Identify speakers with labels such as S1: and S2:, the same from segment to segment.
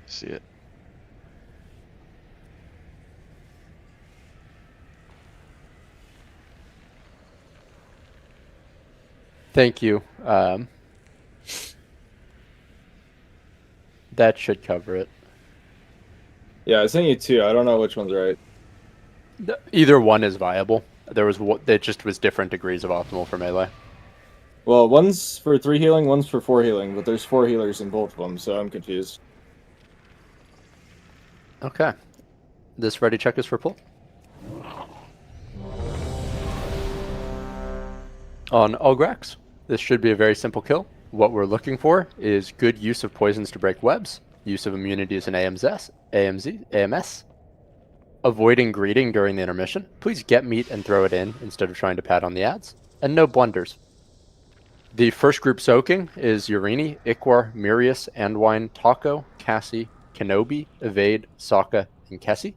S1: See it.
S2: Thank you. That should cover it.
S3: Yeah, I sent you two. I don't know which one's right.
S2: Either one is viable. There was it just was different degrees of optimal for melee.
S3: Well, one's for 3 healing, one's for 4 healing, but there's 4 healers in both of them, so I'm confused.
S2: Okay. This ready check is for pull. On Ulgrax, this should be a very simple kill. What we're looking for is good use of poisons to break webs, use of immunities in AMS, avoiding greeting during the intermission. Please get meat and throw it in instead of trying to pad on the ads, and no blunders. The first group soaking is Urini, Ikwar, Mirius, Andwine, Taco, Cassie, Kenobi, Evade, Sokka, and Kessie.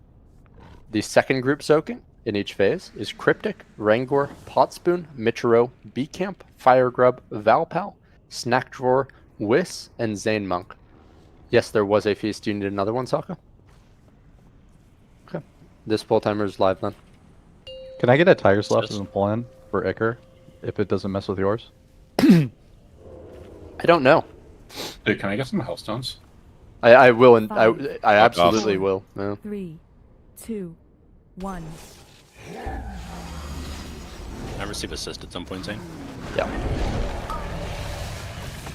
S2: The second group soaking in each phase is Cryptic, Rangor, Potspoon, Michiro, Beecamp, Firegrub, Valpal, Snack Drawer, Whis, and Zane Monk. Yes, there was a feast. Do you need another one, Sokka? Okay. This pull timer is live then.
S4: Can I get a Tiger Slough as a pull-in for Icar if it doesn't mess with yours?
S2: I don't know.
S5: Dude, can I get some Hellstones?
S2: I will, and I
S1: Fuck
S2: absolutely
S1: off.
S2: will. Yeah.
S6: 3, 2, 1.
S7: I receive assist at some point, Zane.
S2: Yeah.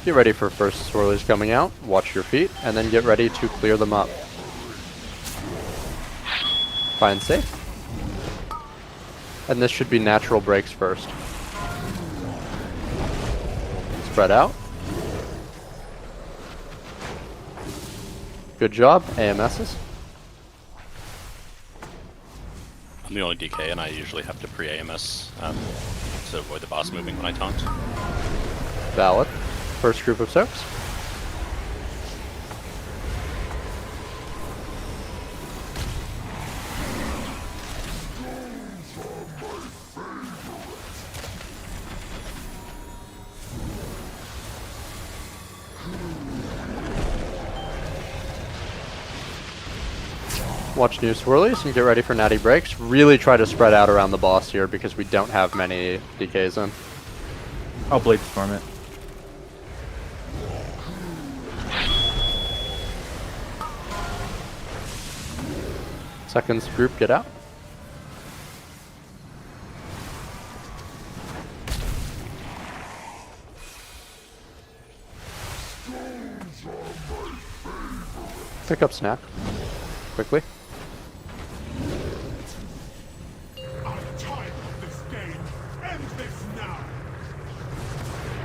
S2: Get ready for first swirlies coming out. Watch your feet, and then get ready to clear them up. Find safe. And this should be natural breaks first. Spread out. Good job, AMSs.
S7: I'm the only DK, and I usually have to pre-AMS to avoid the boss moving when I taunt.
S2: Valid. First group of soaks. Watch new swirlies and get ready for natty breaks. Really try to spread out around the boss here because we don't have many DKs in.
S4: I'll Blade Storm it.
S2: Seconds group, get out. Pick up snack. Quickly.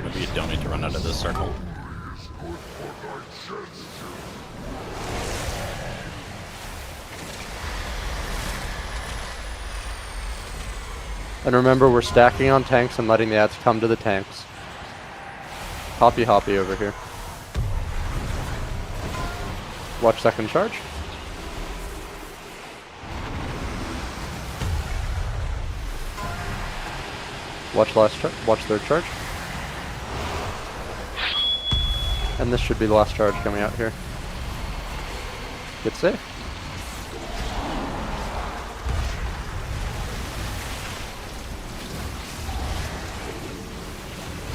S7: Maybe you don't need to run out of this circle.
S2: And remember, we're stacking on tanks and letting the ads come to the tanks. Hoppy hoppy over here. Watch second charge. Watch watch third charge. And this should be the last charge coming out here. Get safe.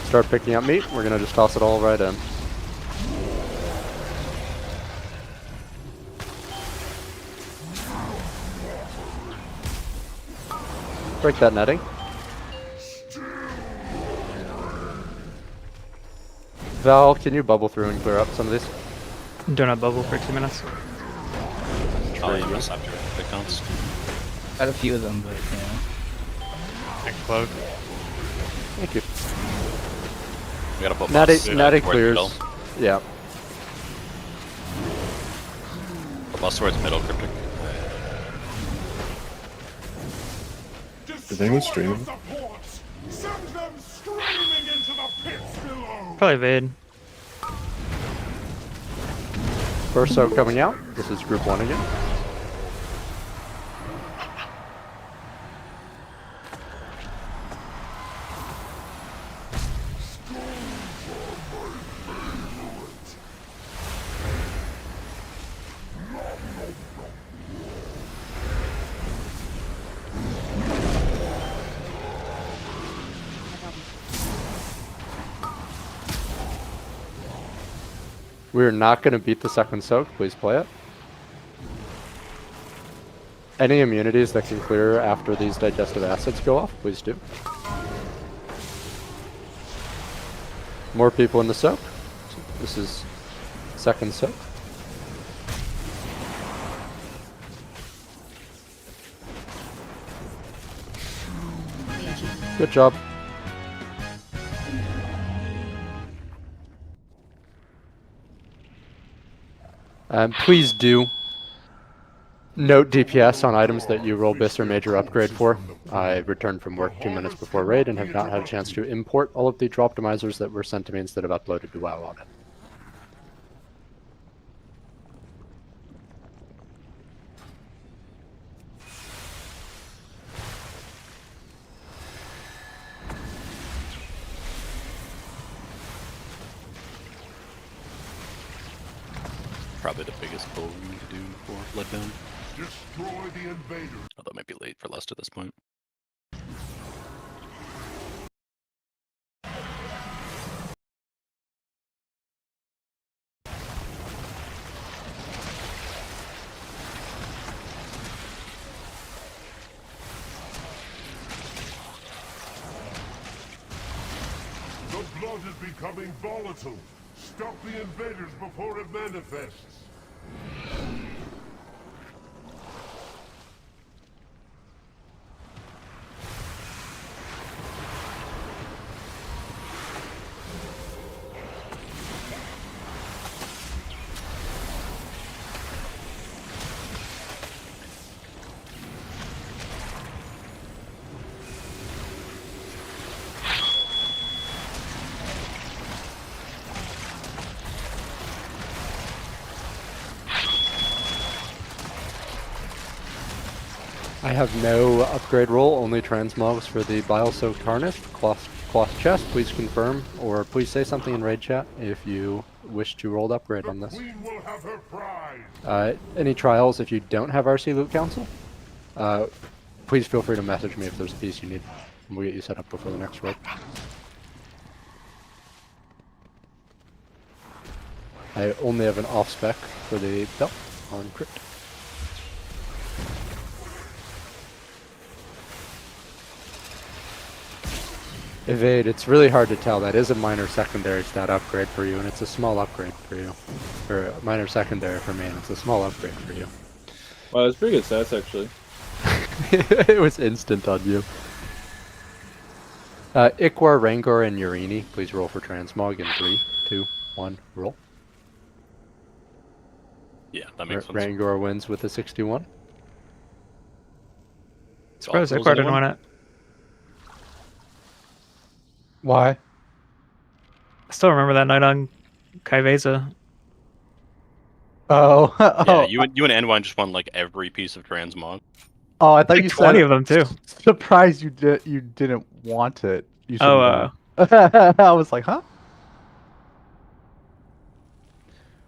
S2: Start picking up meat. We're gonna just toss it all right in. Break that netting. Val, can you bubble through and clear up some of these?
S8: Donut bubble for 2 minutes.
S7: I'll AMS after quick taunts.
S9: Got a few of them, but yeah.
S1: Explode.
S2: Thank you.
S7: We gotta put
S2: Natty,
S7: boss
S2: natty
S7: towards
S2: clears.
S7: middle.
S2: Yeah.
S7: Put boss towards middle, Cryptic.
S10: Is anyone streaming?
S8: Probably Vade.
S2: First soak coming out. This is group 1 again. We're not going to beat the second soak. Please play it. Any immunities that can clear after these digestive acids go off, please do. More people in the soak. This is second soak. Good job. Please do note DPS on items that you roll BIS or major upgrade for. I returned from work 2 minutes before raid and have not had a chance to import all of the optimizers that were sent to me instead of uploaded to WoW Audit.
S7: Probably the biggest pull we need to do for Bloodbound.
S1: Destroy the invader.
S7: Although it might be late for Lust at this point.
S1: The blood is becoming volatile. Stop the invaders before it manifests.
S2: I have no upgrade roll, only transmogs for the Bile Soaked Harness, cloth chest. Please confirm, or please say something in raid chat if you wish to roll the upgrade on this.
S1: Queen will have her prize.
S2: Any trials if you don't have RC Loot Council? Please feel free to message me if there's a piece you need. And we'll get you set up before the next raid. I only have an off spec for the belt on Crypt. Evade, it's really hard to tell. That is a minor secondary stat upgrade for you, and it's a small upgrade for you. Or a minor secondary for me, and it's a small upgrade for you.
S3: Wow, that's pretty good stats, actually.
S2: It was instant on you. Ikwar, Rangor, and Urini, please roll for transmog in 3, 2, 1, roll.
S7: Yeah, that makes sense.
S2: Rangor wins with a 61.
S8: Surprised Iquar didn't win it.
S4: Why?
S8: I still remember that night on Kaiveza.
S4: Oh,
S7: Yeah, you and N1 just won like every piece of transmog.
S4: oh! I thought
S8: Like
S4: you
S8: 20
S4: said
S8: of them too.
S4: Surprised you didn't want it. You
S8: Oh,
S4: shouldn't I was like, huh?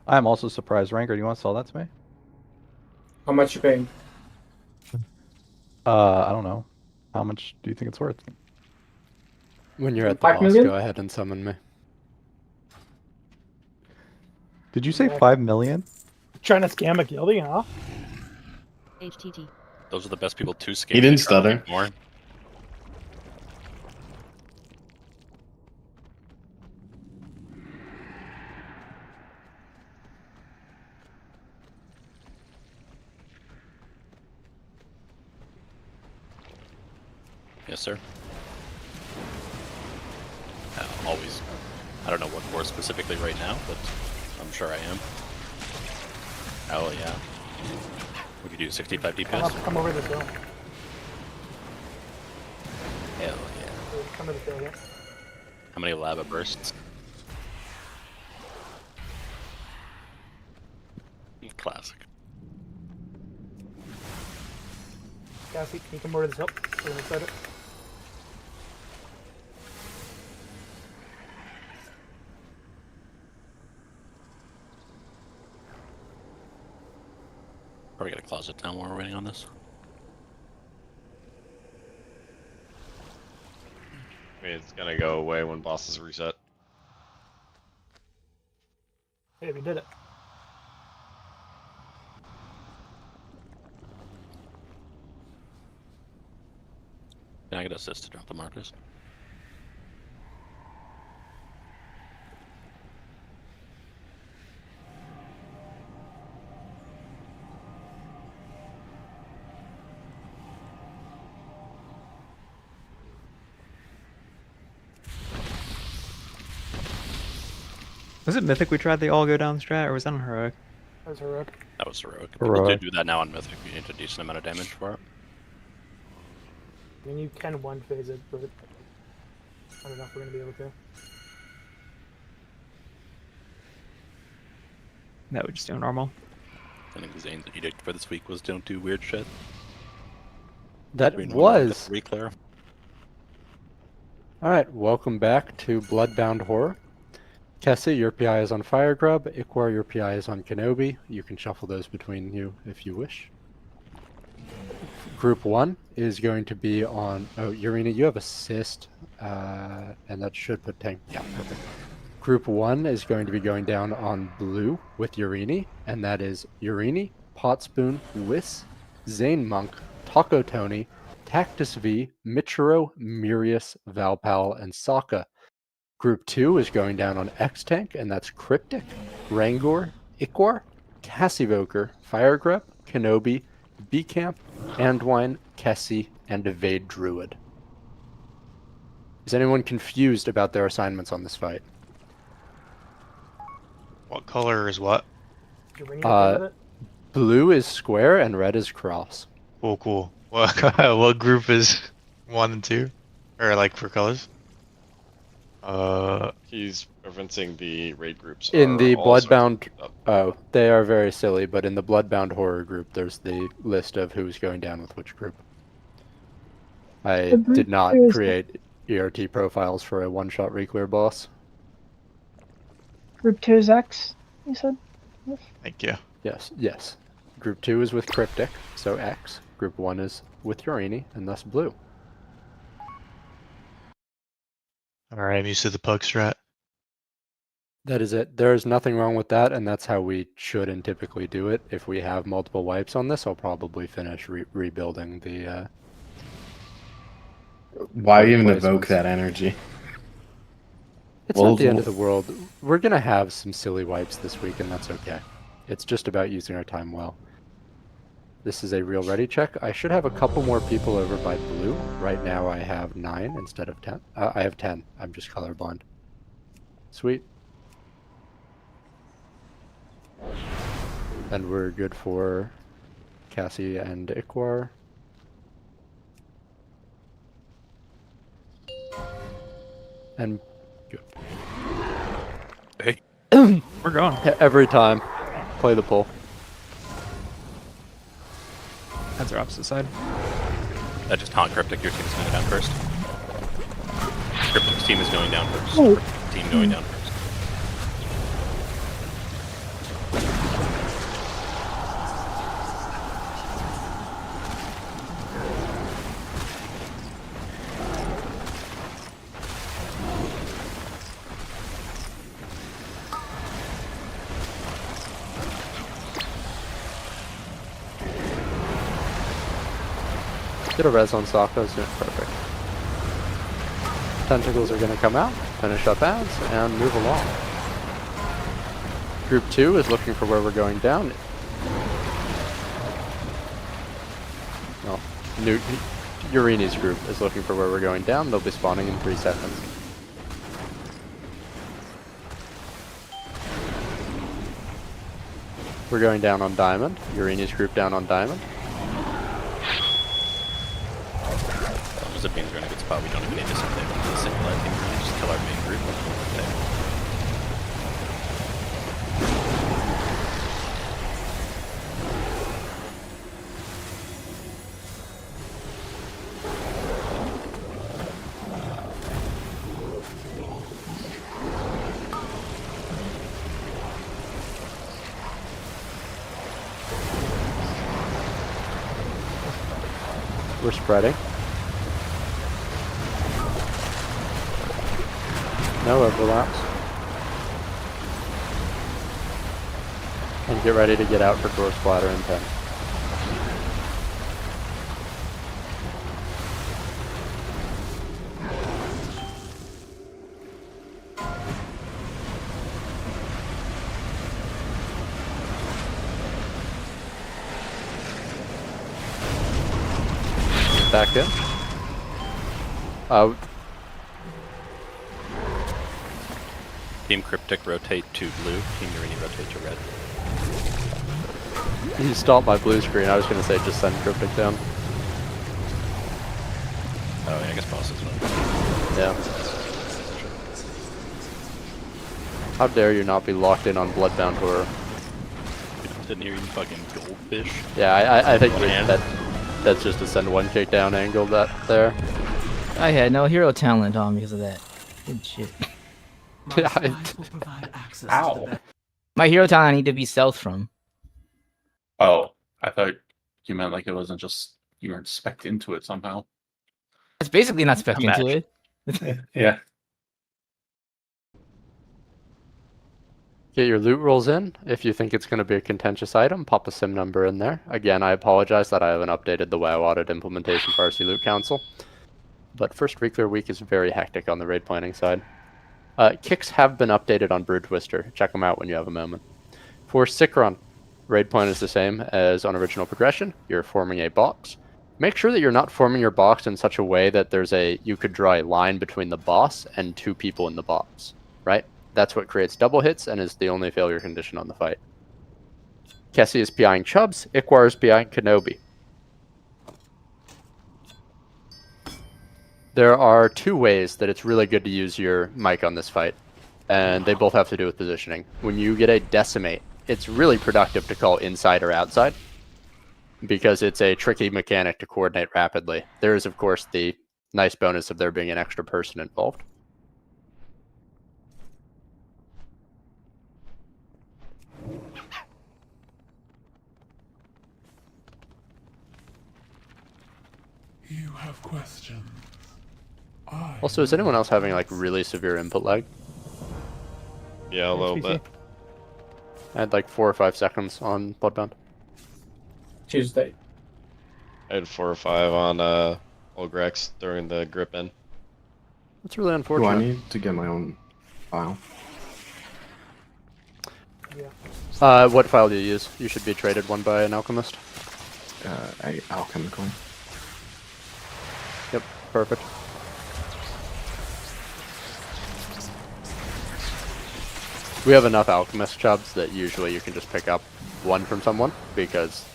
S4: I'm also surprised. Ranker, do you want to sell that to me?
S10: How much you paying?
S4: I don't know. How much do you think it's worth?
S2: When you're at the
S10: 5
S2: boss,
S10: million?
S2: go ahead and summon me.
S4: Did you say 5 million?
S10: Trying to scam a guildie, huh?
S6: HTT.
S7: Those are the best people to scam.
S11: He didn't stutter.
S7: More. Yes, sir. Always. I don't know what for specifically right now, but I'm sure I am. Oh yeah. We could do 65 DPS.
S10: Come over this hill.
S7: Hell yeah.
S10: Come to the hill, yeah.
S7: How many lava bursts? Classic.
S10: Cassie, can you come over to this hill? We're gonna set it.
S7: Probably got a closet down while we're waiting on this.
S11: I mean, it's gonna go away when bosses reset.
S10: Hey, we did it.
S7: Can I get assist to drop the markers?
S8: Was it Mythic we tried the all go down strat, or was that on Heroic?
S10: That was heroic.
S7: That was heroic. People do
S4: Heroic.
S7: do that now on Mythic. You need a decent amount of damage for it.
S10: I mean, you can one phase it, but I don't know if we're gonna be able to.
S8: That would just do normal.
S7: I think Zane's edict for this week was don't do weird shit.
S2: That
S7: We normally get
S2: was.
S7: Reclear.
S2: Alright, welcome back to Bloodbound Horror. Kessie, your PI is on Fire Grub. Ikwar, your PI is on Kenobi. You can shuffle those between you if you wish. Group 1 is going to be on... Oh, Urina, you have assist. And that should put tank... Yeah, perfect. Group 1 is going to be going down on blue with Urini. And that is Urini, Potspoon, Whis, Zane Monk, Taco Tony, Tactus V, Michiro, Mirius, Valpal, and Sokka. Group 2 is going down on X-Tank, and that's Cryptic, Rangor, Ikwar, Cassivoker, Firegrep, Kenobi, B-Camp, Andwine, Kessie, and Evade Druid. Is anyone confused about their assignments on this fight?
S11: What color is what?
S10: Did you ring anything with it?
S2: Blue is square and red is cross.
S11: Cool, cool. What group is 1 and 2? Or like for colors?
S12: He's referencing the raid groups.
S2: In
S12: are
S2: the
S12: all sorts of-
S2: Bloodbound... Oh, they are very silly, but in the Bloodbound Horror group, there's the list of who's going down with which group. I did not create ERT profiles for a one-shot reclear boss.
S6: Group 2 is X, you said?
S11: Thank you.
S2: Yes, yes. Group 2 is with Cryptic, so X. Group 1 is with Urini, and thus blue.
S11: Alright, I'm used to the pug strat.
S2: That is it. There is nothing wrong with that, and that's how we should and typically do it. If we have multiple wipes on this, I'll probably finish rebuilding the...
S12: Why even
S2: replacements.
S12: evoke that energy?
S2: It's
S12: Well,
S2: not the end of the world. We're going to have some silly wipes this week, and that's okay. It's just about using our time well. This is a real ready check. I should have a couple more people over by blue. Right now I have 9 instead of 10. I have 10. I'm just colorblind. Sweet. And we're good for Cassie and Ikwar. And good.
S7: Hey.
S8: We're going.
S2: Every time. Play the pull.
S8: Heads are opposite side.
S7: Just taunt Cryptic, your team's going down first. Cryptic's team is going down first.
S6: Oh.
S7: Cryptic's team going down first.
S2: Get a res on Sokka, so perfect. Tentacles are going to come out, finish up ads, and move along. Group 2 is looking for where we're going down. Well, Urini's group is looking for where we're going down. They'll be spawning in 3 seconds. We're going down on Diamond. Urini's group down on Diamond.
S7: Zipping's are in a good spot. We don't even need to send them to the single. I think we can just kill our main group.
S2: We're spreading. No overlaps. And get ready to get out for Gore Splatter in 10. Back in.
S7: Team Cryptic rotate to blue. Team Urini rotate to red.
S2: You stopped my blue screen. I was going to say just send Cryptic down.
S7: Oh, yeah, I guess boss as well.
S2: Yeah. How dare you not be locked in on Bloodbound Horror?
S7: Didn't hear you fucking goldfish.
S2: Yeah, I think
S7: One hand.
S2: that's just a send one kick down angle that there.
S9: I had no hero talent on because of that. Good shit.
S2: Yeah,
S5: Ow.
S9: My hero talent I need to be stealth from.
S5: Oh, I thought you meant like it wasn't just you weren't spec'd into it somehow.
S9: It's basically not spec into
S7: Match.
S9: it.
S5: Yeah.
S2: Get your loot rolls in. If you think it's going to be a contentious item, pop a sim number in there. Again, I apologize that I haven't updated the WoW audit implementation for RC Loot Council. But first Reclear week is very hectic on the raid planning side. Kicks have been updated on Brood Twister. Check them out when you have a moment. For Sikron, raid plan is the same as on original progression. You're forming a box. Make sure that you're not forming your box in such a way that you could draw a line between the boss and two people in the box, right? That's what creates double hits and is the only failure condition on the fight. Kessie is PIing Chubbs, Ikwar is PIing Kenobi. There are two ways that it's really good to use your mic on this fight, and they both have to do with positioning. When you get a decimate, it's really productive to call inside or outside, because it's a tricky mechanic to coordinate rapidly. There is, of course, the nice bonus of there being an extra person involved.
S1: You have questions.
S2: Also, is anyone else having like really severe input lag?
S12: Yeah, a little bit.
S2: I had like 4 or 5 seconds on Bloodbound.
S3: Tuesday.
S12: I had 4 or 5 on Olgrax during the grip in.
S2: That's really unfortunate.
S12: Do I need to get my own file?
S10: Yeah.
S2: What file do you use? You should be traded one by an alchemist.
S12: Alchemical.
S2: Yep, perfect. We have enough alchemist chubs that usually you can just pick up one from someone, because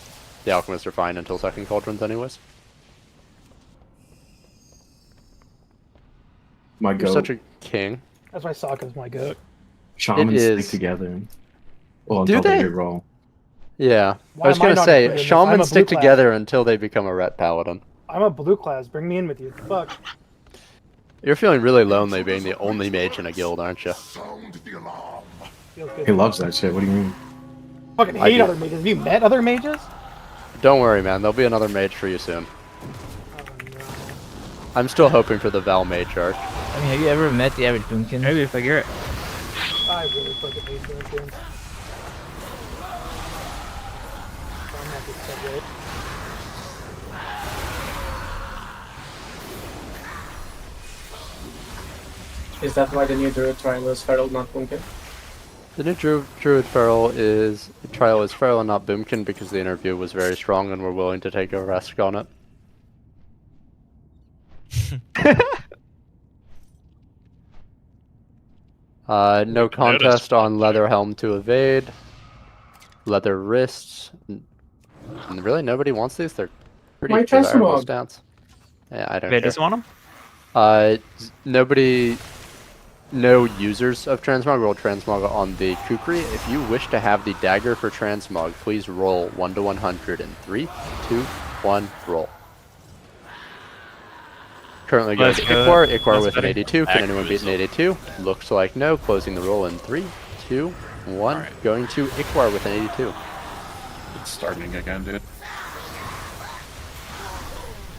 S2: the alchemists are fine until second cauldrons anyways.
S12: My
S2: You're
S12: goat.
S2: such a king.
S10: That's why Sokka's my goat.
S12: Shamans
S2: It is.
S12: stick together. Well,
S2: Do
S12: until
S2: they?
S12: reroll.
S2: Yeah,
S10: Why
S2: I was
S10: am I
S2: gonna
S10: not
S2: say,
S10: included in this? I'm a
S2: shamans
S10: blue
S2: stick
S10: class.
S2: together until they become a ret paladin.
S10: I'm a blue class. Bring me in with you. Fuck.
S2: You're feeling really lonely being the only mage in a guild, aren't you?
S1: Sound the alarm.
S10: Feels good.
S12: He loves that shit. What do you mean?
S10: Fucking
S2: I
S10: hate
S2: do.
S10: other mages. Have you met other mages?
S2: Don't worry, man. There'll be another mage for you soon.
S10: Oh no.
S2: I'm still hoping for the Val mage arc.
S9: I mean, have you ever met the average boomkin?
S8: Maybe if I get it.
S10: I really fucking hate champions. I'm not this subject.
S3: Is that why the new Druid trial is Feral, not Boomkin?
S2: The new Druid Feral is trial is Feral and not Boomkin because the interview was very strong and we're willing to take a risk on it. No contest on Leather Helm to evade. Leather Wrists. And really, nobody wants these? They're pretty
S3: My
S2: desirable
S3: Transmog.
S2: stats. Yeah, I don't
S8: They
S2: care.
S8: just want them?
S2: Nobody... No users of Transmog roll Transmog on the Kukri. If you wish to have the dagger for Transmog, please roll 1 to 100 in 3, 2, 1, roll. Currently goes
S8: Let's
S2: to
S8: go.
S2: Ikwar. Ikwar
S8: That's
S2: with an
S8: better.
S2: 82. Can anyone beat an
S7: Accurate
S2: 82? Looks like no. Closing the roll in 3, 2, 1.
S7: Alright.
S2: Going to Ikwar with an 82.
S5: It's starting again, dude.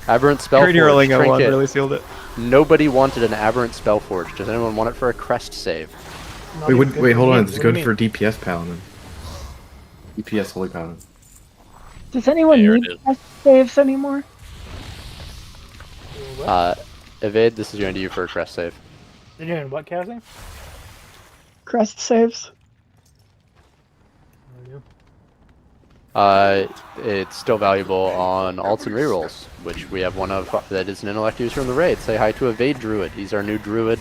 S2: Aberrant
S8: Pretty rolling
S2: Spellforge.
S8: a one
S2: Trinket.
S8: really sealed it.
S2: Nobody wanted an Aberrant Spellforge. Does anyone want it for a crest save?
S10: Not even good for
S12: hold
S10: me.
S12: on.
S10: What
S12: It's
S10: do you
S12: good
S10: mean?
S12: for DPS paladin.
S13: EPS Holy Paladin.
S6: Does anyone
S7: There
S6: need
S7: it is.
S6: crest saves anymore?
S2: Evade, this is going to you for a crest save.
S10: You're doing what, Cassie?
S6: Crest saves?
S2: It's still valuable on alts and rerolls, which we have one of that is an intellect user in the raid. Say hi to Evade Druid. He's our new druid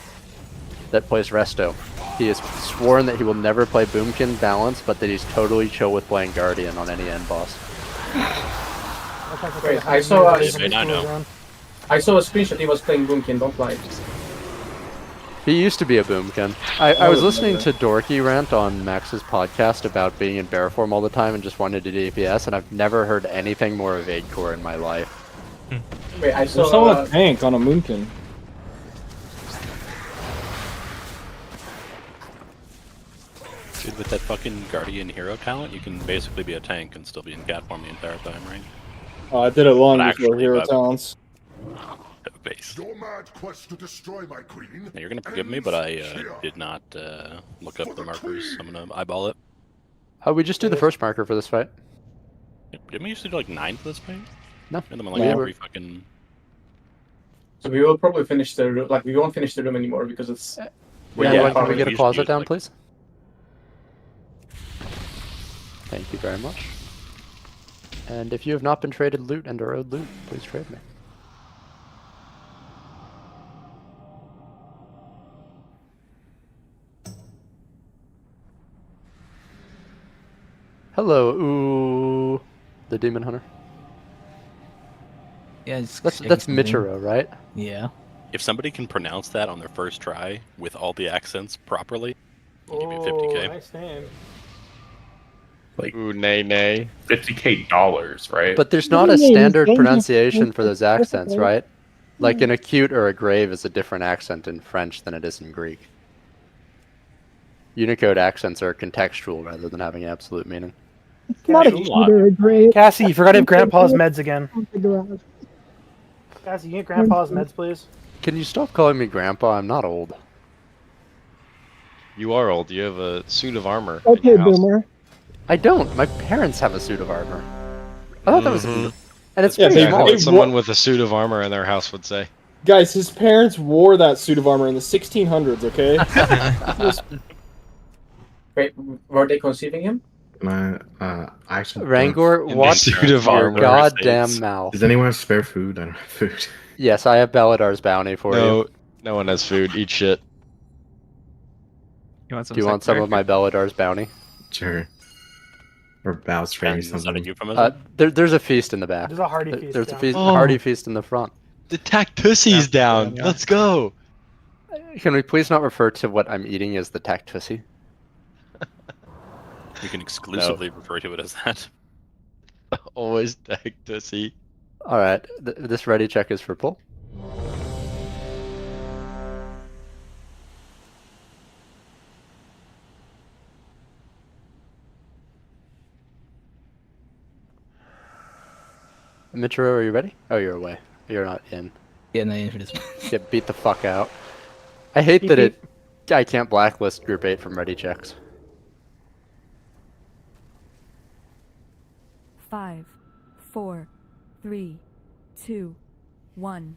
S2: that plays Resto. He has sworn that he will never play Boomkin Balance, but that he's totally chill with playing Guardian on any end boss.
S10: Wait,
S14: I saw a
S10: screenshot
S14: he was playing Boomkin, don't lie.
S2: He used to be a Boomkin. I was listening to Dorky rant on Max's podcast about being in bear form all the time and just wanted to do DPS, and I've never heard anything more Evade Core in my life.
S14: Wait, I
S3: saw a tank on a Moonkin.
S7: Dude, with that fucking Guardian hero talent, you can basically be a tank and still be in cat form the entire time, right?
S3: I did it long
S7: Not
S3: before
S7: actually,
S3: hero
S7: but-
S3: talents.
S7: Base.
S1: Your mad quest to destroy my queen.
S7: Now, you're gonna forgive me, but I did not look up the markers. I'm gonna eyeball it.
S2: We just do the first marker for this fight.
S7: Didn't we used to do like 9 for this fight?
S2: No.
S7: And then like
S2: No.
S7: every fucking.
S14: So we will probably finish the room, like we won't finish the room anymore because it's...
S2: Can we get a
S7: we
S2: closet
S7: should
S2: down,
S7: like-
S2: please? Thank you very much. And if you have not been traded loot and are owed loot, please trade me. Hello, ooh, the Demon Hunter.
S9: Yeah, it's
S2: That's Michiro, right?
S9: Yeah.
S7: If somebody can pronounce that on their first try with all the accents properly, I'll give you
S10: Oh,
S7: 50k.
S10: nice name.
S5: Like
S12: Ooh, nay.
S5: $50K, right?
S2: But there's not a standard pronunciation for those accents, right? Like an acute or a grave is a different accent in French than it is in Greek. Unicode accents are contextual rather than having absolute meaning.
S6: It's not a
S10: Cassie,
S6: cheat or a grave.
S10: Cassie, you forgot to have Grandpa's meds again.
S6: On the garage.
S10: Cassie, you get Grandpa's meds, please?
S2: Can you stop calling me Grandpa? I'm not old.
S12: You are old. You have a suit of armor. in
S6: Okay,
S12: your house.
S6: Boomer.
S2: I don't. My parents have a suit of armor. I thought that was... And it's
S3: Yeah,
S2: pretty
S3: they-
S2: small.
S3: they-
S12: What someone with a suit of armor in their house would say.
S3: Guys, his parents wore that suit of armor in the 1600s, okay?
S14: Wait, were they conceiving him?
S13: I actually
S2: Rangor,
S12: In
S2: watch
S12: the suit of
S2: your
S12: armor,
S2: goddamn
S12: States.
S2: mouth.
S13: Does anyone have spare food? I don't have food.
S2: Yes, I have Baladar's bounty for
S12: No,
S2: you.
S12: no one has food. Eat shit.
S8: You want some?
S2: Do you want some of my Baladar's bounty?
S13: Sure. Or bows training
S7: Is that a
S13: something.
S7: euphemism?
S2: There's a feast in the back.
S10: There's a hearty feast.
S2: There's a
S10: down.
S2: feast,
S12: Oh.
S2: hearty feast in the front.
S12: The Tactussy's down.
S8: yeah.
S12: Let's go.
S2: Can we please not refer to what I'm eating as the Tactussy?
S7: You can exclusively refer to it as that.
S12: Always Tactussy.
S2: Alright, this ready check is for pull. Mitro, are you ready? Oh, you're away. You're not in.
S9: Yeah, no, for this one.
S2: Get beat the fuck out. I hate that I can't blacklist group 8 from ready checks.
S15: 5, 4, 3, 2, 1.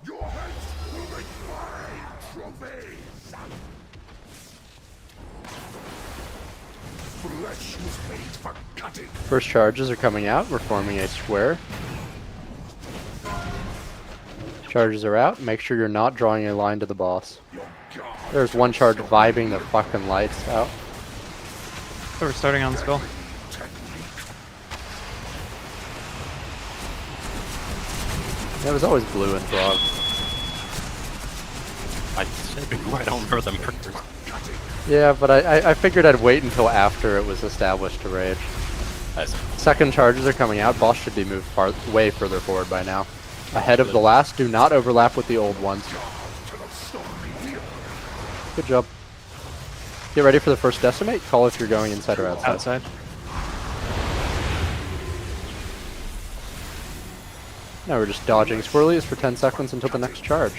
S1: Your heads will make fine trophies. Flesh was made for cutting.
S2: First charges are coming out. We're forming a square. Charges are out. Make sure you're not drawing a line to the boss. There's one charge vibing the fucking lights out.
S8: So we're starting on skull.
S2: It was always blue and frog.
S7: I said before, I don't remember them markers.
S2: Yeah, but I figured I'd wait until after it was established to rage.
S7: I see.
S2: Second charges are coming out. Boss should be moved way further forward by now. Ahead of the last. Do not overlap with the old ones. Good job. Get ready for the first decimate. Call if you're going inside or outside.
S8: Outside.
S2: Now we're just dodging swirlies for 10 seconds until the next charge.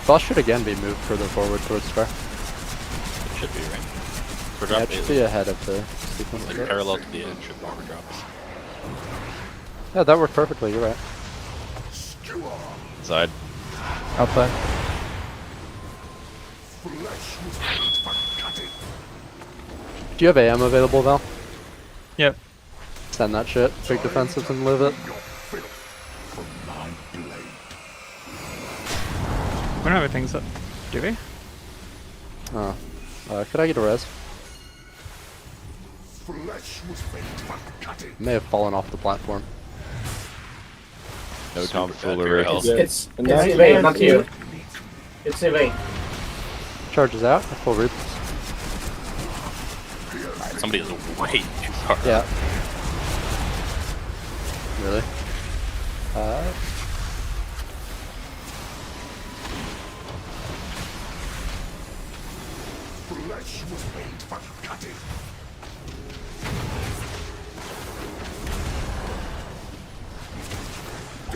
S2: Boss should again be moved further forward towards Scar.
S7: It should be, right? For
S2: Yeah,
S7: drop
S2: it should be ahead of the sequence.
S7: like parallel to the edge of armor drops.
S2: Yeah, that worked perfectly, you're right.
S12: Side.
S4: Outside.
S2: Do you have AM available, Val?
S8: Yep.
S2: Send that shit. Big defensives and live it.
S8: We don't have things up, do we?
S2: Oh. Could I get a res? May have fallen off the platform.
S12: No
S7: Super
S12: tomfoolery.
S7: bad for your health.
S14: It's evade, not you. It's evade.
S2: Charges out. Full root.
S7: Alright, somebody is way too far.
S2: Yeah. Really?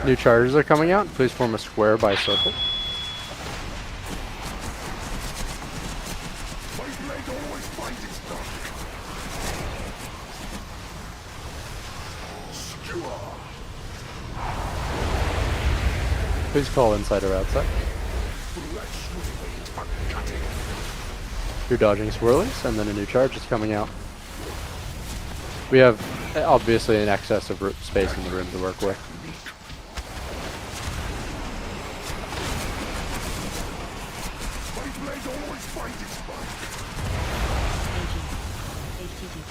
S2: New charges are coming out. Please form a square by circle. Please call inside or outside. You're dodging swirlies, and then a new charge is coming out. We have obviously an excess of space in the room to work with.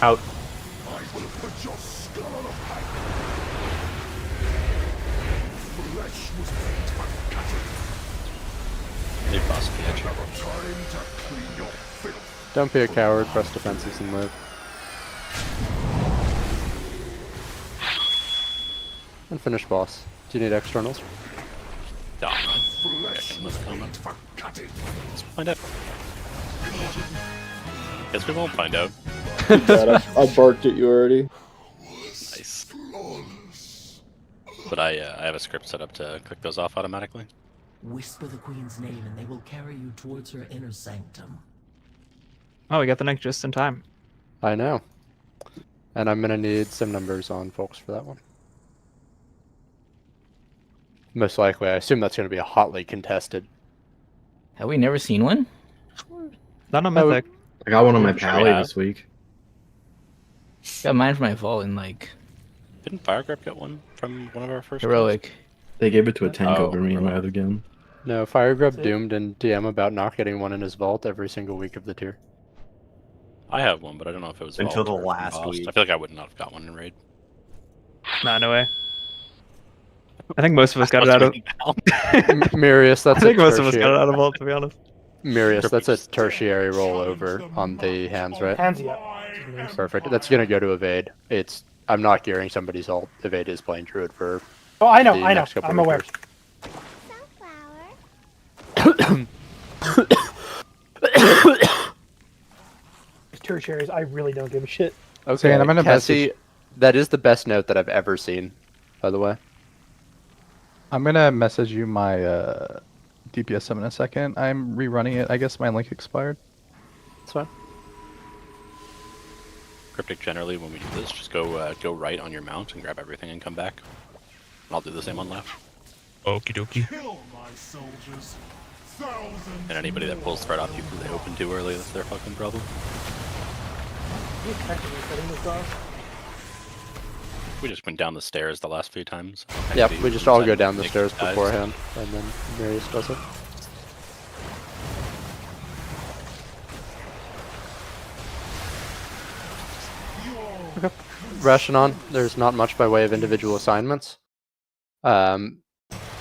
S10: Out.
S7: They boss the edge.
S2: Don't be a coward, press defenses and live. And finish boss. Do you need externals?
S7: Let's find out. Guess we won't find out.
S3: God, I barked at you already.
S7: Nice. But I have a script set up to click those off automatically.
S16: Whisper the Queen's name and they will carry you towards her inner sanctum.
S8: Oh, we got the neck just in time.
S2: I know. And I'm gonna need some numbers on folks for that one. Most likely, I assume that's gonna be a hotly contested.
S9: Have we never seen one?
S8: Not on Mythic.
S13: I got one on my
S7: Sure
S13: pally
S7: have.
S13: this week.
S9: Got mine from my vault in like
S7: Didn't Fire Grip get one from one of our first
S9: heroic.
S13: They gave it to a tank
S7: Oh,
S13: over me in my
S7: really?
S13: other game.
S2: No, Firegrub doomed and DM about not getting one in his vault every single week of the tier.
S7: I have one, but I don't know if it was
S17: Until
S7: vault
S17: the
S7: or
S17: last
S7: embossed.
S17: week.
S7: I feel like I would not have got one in raid.
S8: Nah, no way. I think most of us got it out of.
S2: Mirius, that's
S8: I think
S2: a
S8: most of us got it
S2: tertiary-
S8: out of vault, to be honest.
S2: Mirius, that's a tertiary rollover on the hands, right?
S10: Hands, yeah.
S2: Perfect. That's gonna go to evade. I'm not gearing somebody's ult. Evade is playing druid for.
S10: Oh, I know,
S2: the
S10: I know.
S2: next couple
S10: I'm aware.
S2: weekers.
S10: Tertiaries, I really don't give a shit.
S2: Okay,
S4: I'm gonna
S2: Cassie,
S4: message-
S2: that is the best note that I've ever seen, by the way.
S4: I'm gonna message you my DPS summon in a second. I'm rerunning it. I guess my link expired.
S2: That's fine.
S7: Cryptic generally, when we do this, just go right on your mount and grab everything and come back. And I'll do the same on left.
S11: Okie dokie.
S7: And anybody that pulls threat off you because they open too early, that's their fucking problem.
S10: You technically setting this off?
S7: We just went down the stairs the last few times.
S2: Yep,
S7: Actually,
S2: we just all go
S7: decided
S2: down
S7: to
S2: the
S7: make
S2: stairs
S7: guys.
S2: beforehand, and then Mirius does it. Okay. Rashanon, there's not much by way of individual assignments.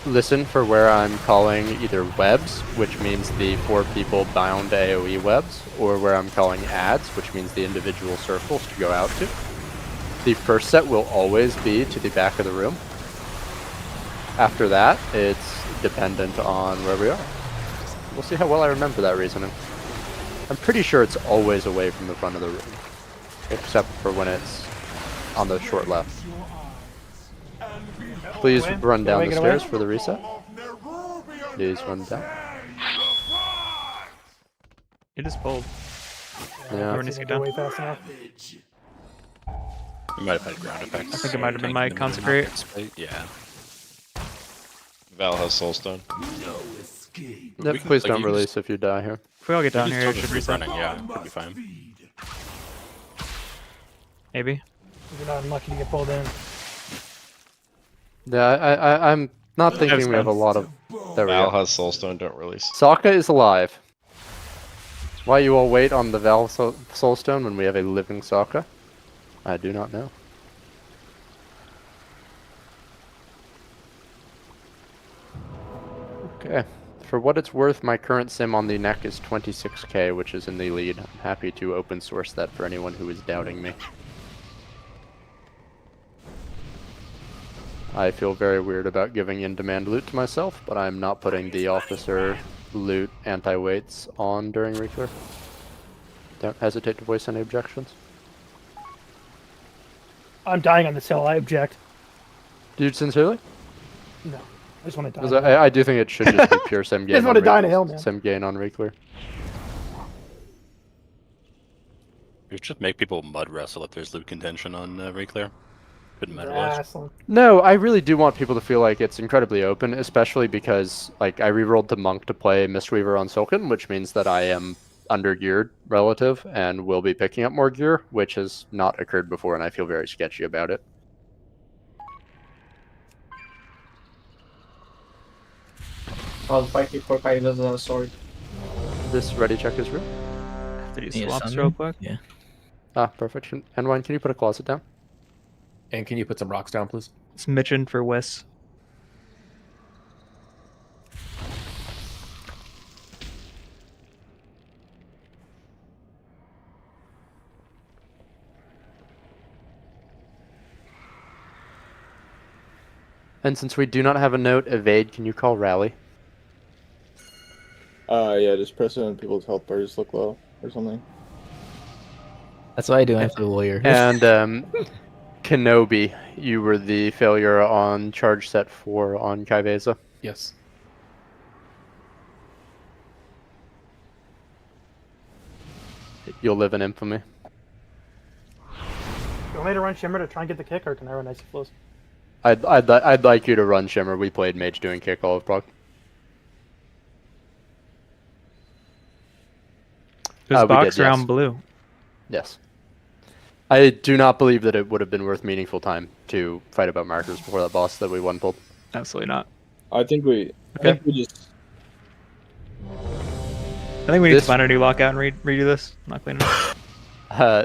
S2: Listen for where I'm calling either webs, which means the 4 people bound AoE webs, or where I'm calling adds, which means the individual circles to go out to. The first set will always be to the back of the room. After that, it's dependent on where we are. We'll see how well I remember that reasoning. I'm pretty sure it's always away from the front of the room, except for when it's on the short left. Please run down the stairs for the reset. Please run down.
S8: It is pulled.
S2: Yeah.
S8: Everyone needs to get down.
S10: Way fast enough.
S7: We might have had ground effects.
S8: I think it might have been my
S7: tanking them in the
S8: consecrate.
S7: market space. Yeah.
S12: Val has Soulstone.
S2: Yep,
S7: We can-
S2: please
S7: like,
S2: don't
S7: you can
S2: release
S7: just-
S2: if you die here.
S8: If we all get down
S7: we
S8: here,
S7: just
S8: it
S7: took
S8: should
S7: a
S8: reset.
S7: running, yeah, it'll be fine.
S8: Maybe.
S10: You're not unlucky to get pulled in.
S2: Yeah, I'm not thinking we have a lot of. There we
S12: Val
S2: go.
S12: has Soulstone, don't release.
S2: Sokka is alive. Why you all wait on the Val Soulstone when we have a living Sokka? I do not know. Okay. For what it's worth, my current sim on the neck is 26k, which is in the lead. I'm happy to open source that for anyone who is doubting me. I feel very weird about giving in-demand loot to myself, but I'm not putting the officer loot anti-weights on during reclear. Don't hesitate to voice any objections.
S10: I'm dying on this hill. I object.
S2: Dude, sincerely?
S10: No. I just want to die.
S2: Because I do think it should just be pure sim gain.
S10: Just want to die on a hill, man.
S2: Sim gain on reclear.
S7: You should make people mud wrestle if there's loot contention on reclear. Couldn't matter what.
S10: Wrestling.
S2: No, I really do want people to feel like it's incredibly open, especially because like I rerolled to Monk to play Mistweaver on Silken, which means that I am under geared relative and will be picking up more gear, which has not occurred before, and I feel very sketchy about it.
S14: I'll fight before Kai does a sword.
S2: This ready check is real.
S8: Did you
S9: Need a
S8: swaps
S9: summon?
S8: real quick?
S9: Yeah.
S2: Ah, perfect. N1, can you put a closet down?
S17: And can you put some rocks down, please?
S8: It's Mitchin for Wes.
S2: And since we do not have a note, evade, can you call rally?
S3: Yeah, just press it on people's health bars look low or something.
S9: That's what I do after the warrior.
S2: And Kenobi, you were the failure on charge set 4 on Kaiveza.
S17: Yes.
S2: You'll live in infamy.
S10: You want me to run Shimmer to try and get the kick, or can I run Icy Flows?
S2: I'd like you to run Shimmer. We played Mage doing kick all of Prague.
S8: There's
S2: we
S8: box
S2: did,
S8: around
S2: yes.
S8: blue.
S2: Yes. I do not believe that it would have been worth meaningful time to fight about markers before that boss that we one pulled.
S8: Absolutely not.
S3: I think we just.
S8: I think we need
S2: This-
S8: to find a new lockout and redo this. Not clean enough.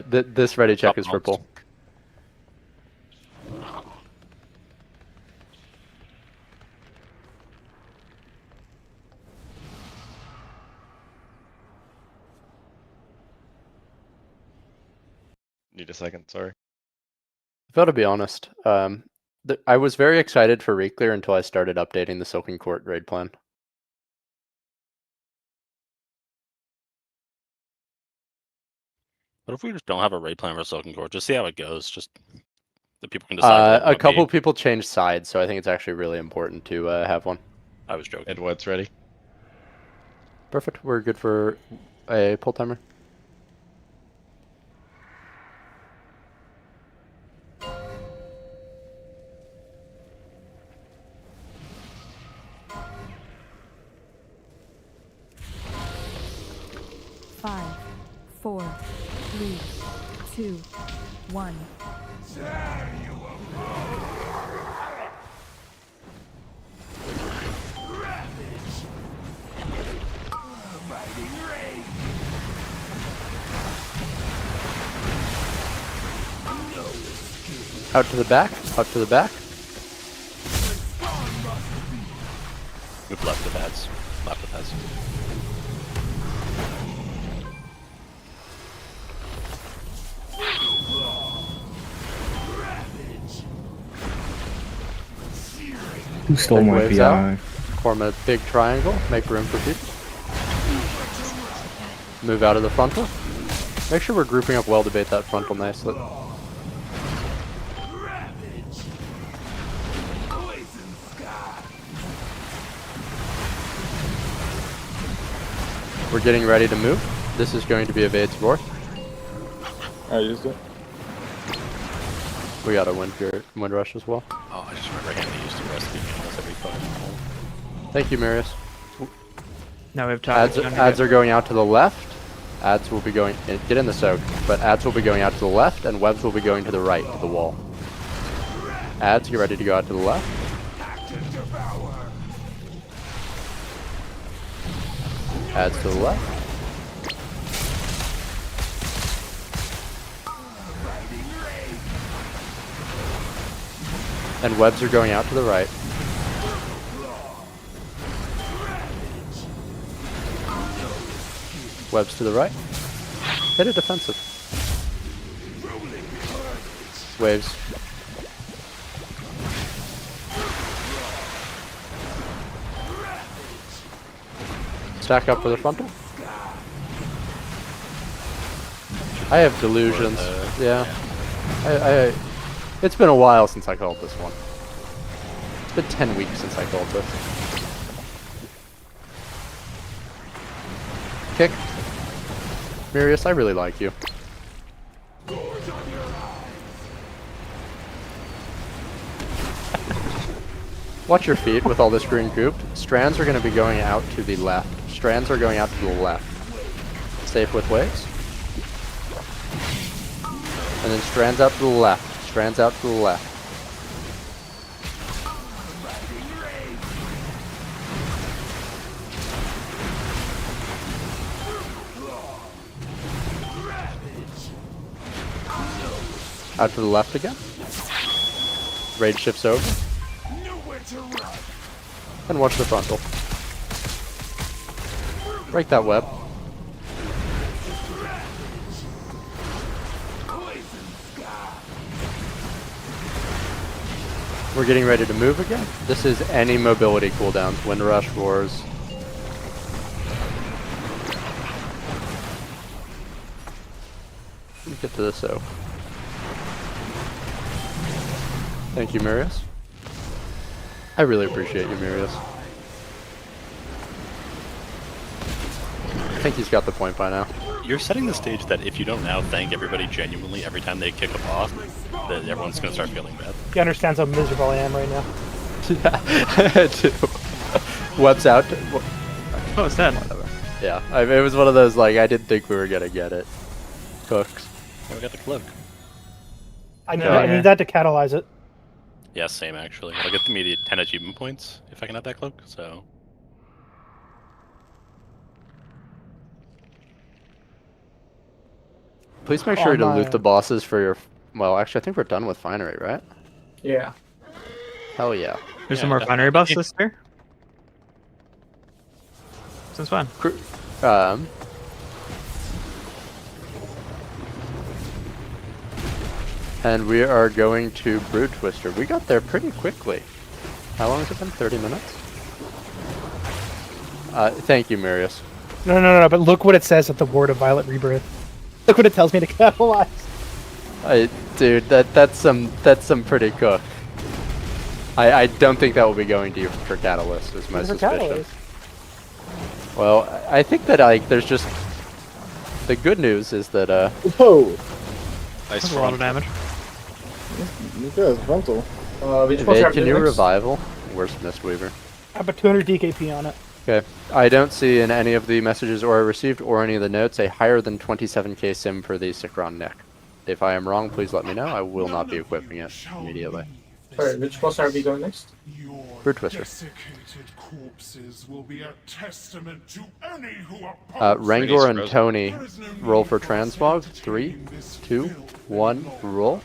S2: This ready check is for pull.
S12: Need a second, sorry.
S2: I've got to be honest. I was very excited for Reclear until I started updating the Silken Court raid plan.
S7: What if we just don't have a raid plan for Silken Court? Just see how it goes. Just the people can decide.
S2: A couple people changed sides, so I think it's actually really important to have one.
S7: I was joking.
S12: Edward's ready.
S2: Perfect. We're good for a pull timer.
S15: Five, 4, 3, 2, 1.
S2: Out to the back. Out to the back.
S7: Move left of heads. Left of heads.
S13: Who stole
S2: Big
S13: my
S2: waves
S13: BI?
S2: out. Form a big triangle. Make room for people. Move out of the frontal. Make sure we're grouping up well to bait that frontal nicely. We're getting ready to move. This is going to be evade Dwarf.
S3: I used it.
S2: We got a wind rush as well.
S7: Oh, I just remember I had to use the rest of the animals every fucking
S2: Thank you, Marius.
S8: Now we have top.
S2: Ads are going out to the left. Ads will be going. Get in the soak. But ads will be going out to the left, and webs will be going to the right of the wall. Ads, get ready to go out to the left. Ads to the left. And webs are going out to the right. Webs to the right. Hit it defensive. Waves. Stack up for the frontal. I have delusions. Yeah. It's been a while since I called this one. It's been 10 weeks since I called this. Kick. Marius, I really like you. Watch your feet with all this green goop. Strands are going to be going out to the left. Strands are going out to the left. Safe with waves. And then strands out to the left. Strands out to the left. Out to the left again. Rage shifts over. And watch the frontal. Break that web. We're getting ready to move again. This is any mobility cooldowns. Wind Rush, Roars. Let me get to the soak. Thank you, Marius. I really appreciate you, Marius. I think he's got the point by now.
S7: You're setting the stage that if you don't now thank everybody genuinely every time they kick a boss, that everyone's gonna start feeling bad.
S10: He understands how miserable I am right now.
S2: I do. Web's out.
S8: Oh, it's dead.
S2: Whatever. Yeah, it was one of those, like, I didn't think we were gonna get it. Cooks.
S7: Oh, we got the cloak.
S10: I need that to catalyze it.
S7: Yeah, same actually. It'll get me the 10 achievement points if I can have that cloak, so...
S2: Please make sure to loot the bosses for your... Well, actually, I think we're done with Finery, right?
S14: Yeah.
S2: Hell yeah.
S8: There's some more Finery buffs this year. Since when?
S2: And we are going to Brood Twister. We got there pretty quickly. How long has it been? 30 minutes? Thank you, Marius.
S10: No, but look what it says at the Ward of Violet Rebirth. Look what it tells me to catalyze.
S2: Dude, that's some pretty cook. I don't think that will be going to you for Catalyst, is my suspicion. Well, I think that there's just... The good news is that
S3: Whoa!
S8: Nice a lot of damage.
S3: You guys, frontal.
S2: Evade, can you revival? Worst Mistweaver.
S10: I have a 200 DKP on it.
S2: Okay. I don't see in any of the messages or I received or any of the notes a higher than 27k sim for the Sikron neck. If I am wrong, please let me know. I will not be equipping it immediately.
S14: Sorry, which boss are we going next?
S2: Brood Twister.
S1: Desiccated corpses will be a testament to any who
S2: Rangor and Tony roll for Transmog. 3, 2, 1, roll.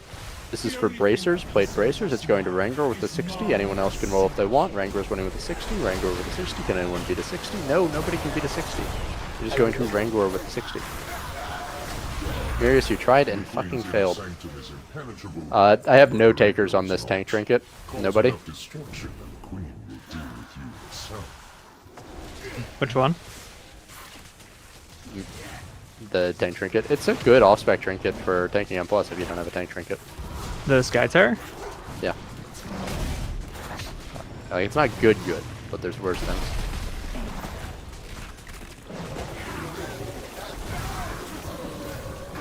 S2: This is for bracers, plate bracers. It's going to Rangor with the 60. Anyone else can roll if they want. Rangor's winning with the 60. Rangor with the 60. Can anyone beat a 60? No, nobody can beat a 60. You're just going to Rangor with the 60. Marius, you tried and fucking failed. I have no takers on this tank trinket. Nobody.
S8: Which one?
S2: The tank trinket. It's a good off-spec trinket for tanking M+ if you don't have a tank trinket.
S8: The Sky Tower?
S2: Yeah. Like, it's not good, but there's worse things.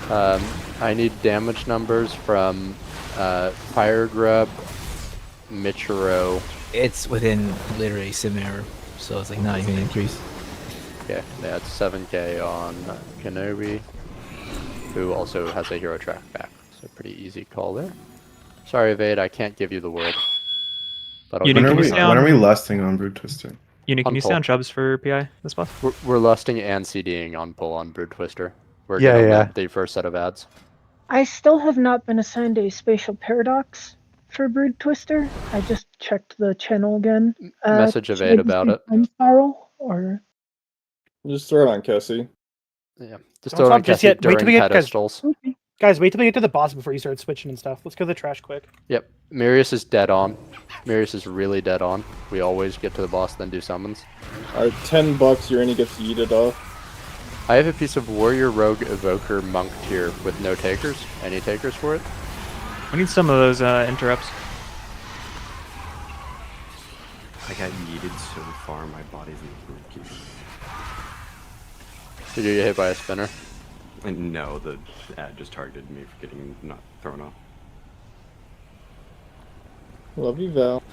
S2: I need damage numbers from Fire Grub, Michiro.
S9: It's within literally sim error, so it's like not even an increase.
S2: Okay, that's 7k on Kenobi, who also has a hero track back. So pretty easy call there. Sorry, Vade, I can't give you the word. But
S8: Uni,
S2: I'll
S8: can
S2: give
S8: you
S2: you
S8: stay on-
S13: When are we lusting on Brood Twister?
S8: Uni, can you stay on Chubbs for PI this buff?
S2: We're lusting and CDing on pull on Brood Twister. We're
S4: Yeah,
S2: gonna
S4: yeah.
S2: limp the first set of ads.
S6: I still have not been assigned a spatial paradox for Brood Twister. I just checked the channel again.
S2: Message
S6: should I
S2: Evade
S6: just
S2: about
S6: do
S2: it.
S6: Time Spiral or
S3: Just throw it on Kessie.
S2: Yeah, just
S10: Don't
S2: throw it on
S10: stop just
S2: Kessie
S10: yet. Wait till
S2: during
S10: we get
S2: pedestals.
S10: guys. Wait till we get to the boss before you start switching and stuff. Let's go to the trash quick.
S2: Yep, Mirius is dead on. Mirius is really dead on. We always get to the boss, then do summons.
S3: Alright, $10, Urini gets yeeted off.
S2: I have a piece of Warrior, Rogue, Evoker, Monk tier with no takers. Any takers for it?
S8: We need some of those interrupts.
S18: I got yeeted so far, my body's in the keep.
S2: Did you get hit by a spinner?
S18: And no, the ad just targeted me for getting not thrown off.
S3: Love you, Val.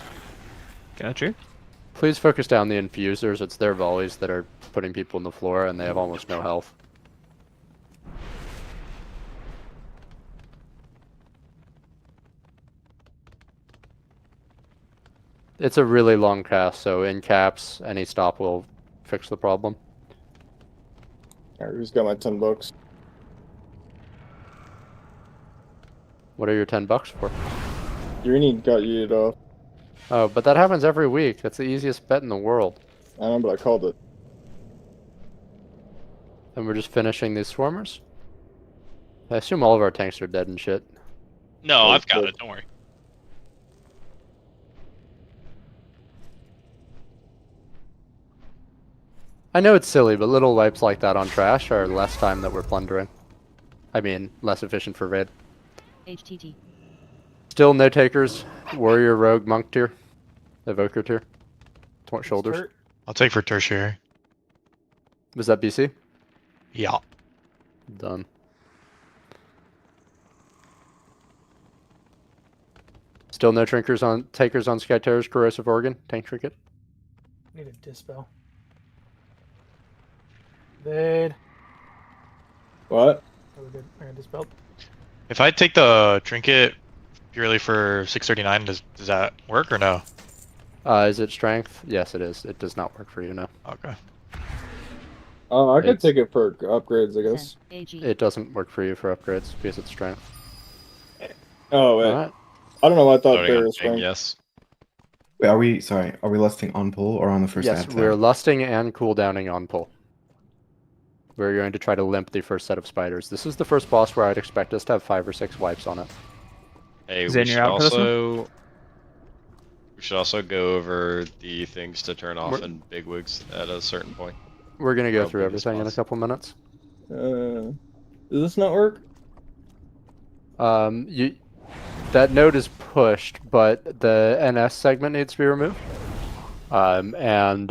S8: Gotcha.
S2: Please focus down the infusers. It's their volleys that are putting people on the floor, and they have almost no health. It's a really long cast, so in caps, any stop will fix the problem.
S3: Alright, who's got my $10?
S2: What are your $10 for?
S3: Urini got yeeted off.
S2: Oh, but that happens every week. That's the easiest bet in the world.
S3: I know, but I called it.
S2: And we're just finishing these swarmers? I assume all of our tanks are dead and shit.
S12: No, I've got it. Don't worry.
S2: I know it's silly, but little wipes like that on trash are less time that we're plundering. I mean, less efficient for raid.
S15: HTT.
S2: Still no takers. Warrior, Rogue, Monk tier. Evoker tier. Shoulders.
S11: I'll take for tertiary.
S2: Was that BC?
S11: Yeah.
S2: Done. Still no takers on Skyterra's Corrosive Organ. Tank trinket.
S10: Need a dispel. Vade.
S3: What?
S10: Oh, we're good. I got dispelled.
S11: If I take the trinket purely for 639, does that work or no?
S2: Is it strength? Yes, it is. It does not work for you, no.
S11: Okay.
S3: I could take it for upgrades, I guess.
S2: It doesn't work for you for upgrades because it's strength.
S3: Oh, wait.
S2: Alright.
S3: I don't know why I thought
S12: Voting
S3: they
S12: on
S3: were
S12: King,
S3: strength.
S12: yes.
S13: Wait, are we lusting on pull or on the first
S2: Yes,
S13: ad
S2: we're
S13: tab?
S2: lusting and cooldowning on pull. We're going to try to limp the first set of spiders. This is the first boss where I'd expect us to have 5 or 6 wipes on it.
S12: Hey,
S8: Zane, you're out for this one?
S12: we should also go over the things to turn off in bigwigs at a certain point.
S2: We're going to go
S12: Probably
S2: through
S12: the
S2: everything in a
S12: spots.
S2: couple minutes.
S3: Does this not work?
S2: That node is pushed, but the NS segment needs to be removed. And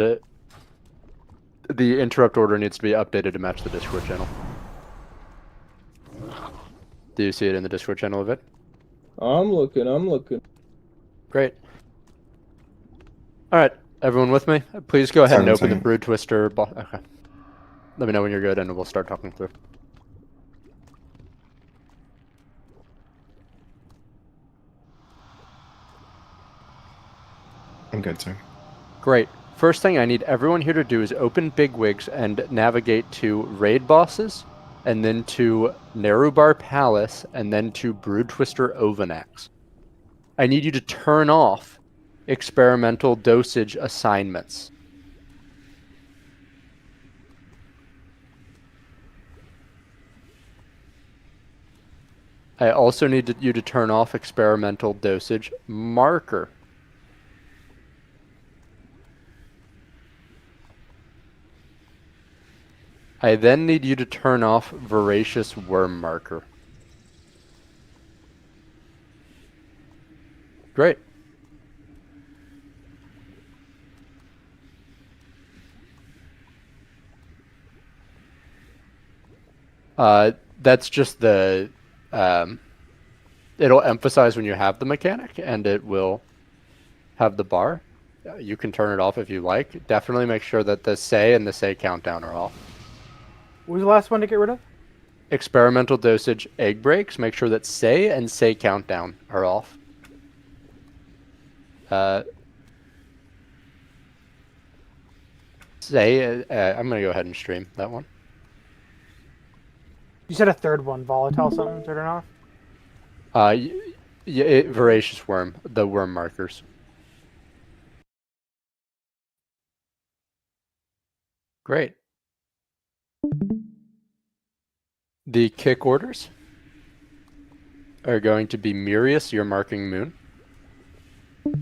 S2: the interrupt order needs to be updated to match the Discord channel. Do you see it in the Discord channel of it?
S3: I'm looking.
S2: Great. Alright, everyone with me? Please go ahead and open the
S13: Second.
S2: Brood Twister. Okay. Let me know when you're good and we'll start talking through.
S13: I'm good, sir.
S2: Great. First thing I need everyone here to do is open Bigwigs and navigate to raid bosses, and then to Nerubar Palace, and then to Brood Twister Ovanax. I need you to turn off experimental dosage assignments. I also need you to turn off experimental dosage marker. I then need you to turn off Voracious Worm Marker. Great. That's just the it'll emphasize when you have the mechanic, and it will have the bar. You can turn it off if you like. Definitely make sure that the say and the say countdown are off.
S10: What was the last one to get rid of?
S2: Experimental dosage egg breaks. Make sure that say and say countdown are off. Say, I'm gonna go ahead and stream that one.
S10: You said a third one, volatile something, turn it off?
S2: Voracious worm, the worm markers. Great. The kick orders are going to be Mirius, you're marking Moon.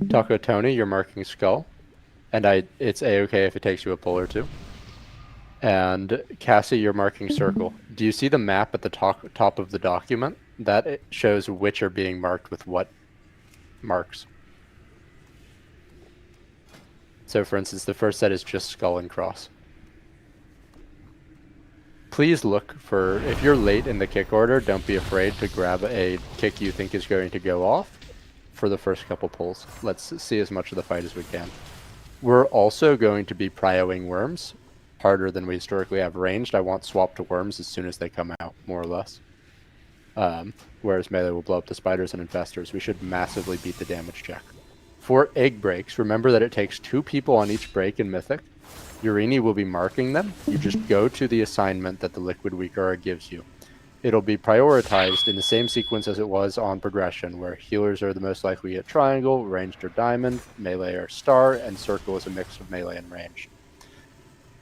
S2: Taco Tony, you're marking Skull. And it's a-okay if it takes you a pull or two. And Cassie, you're marking Circle. Do you see the map at the top of the document? That it shows which are being marked with what marks. So for instance, the first set is just Skull and Cross. Please look for, if you're late in the kick order, don't be afraid to grab a kick you think is going to go off for the first couple pulls. Let's see as much of the fight as we can. We're also going to be prioing worms, harder than we historically have ranged. I want swap to worms as soon as they come out, more or less. Whereas melee will blow up the spiders and infestors. We should massively beat the damage check. For egg breaks, remember that it takes 2 people on each break in Mythic. Urini will be marking them. You just go to the assignment that the Liquid Weak Aura gives you. It'll be prioritized in the same sequence as it was on progression, where healers are the most likely at triangle, ranged or diamond, melee or star, and circle is a mix of melee and ranged.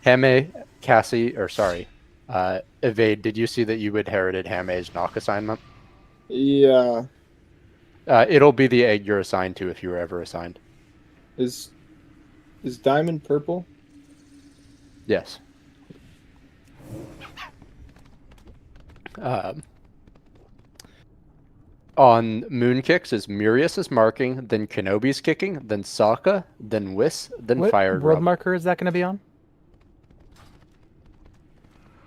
S2: Hame, Cassie, or sorry, Evade, did you see that you inherited Hame's knock assignment?
S3: Yeah.
S2: It'll be the egg you're assigned to if you were ever assigned.
S3: Is diamond purple?
S2: Yes. On moon kicks is Mirius is marking, then Kenobi's kicking, then Sokka, then Whis, then
S10: What
S2: Fire
S10: world
S2: Drum.
S10: marker is that going to be on?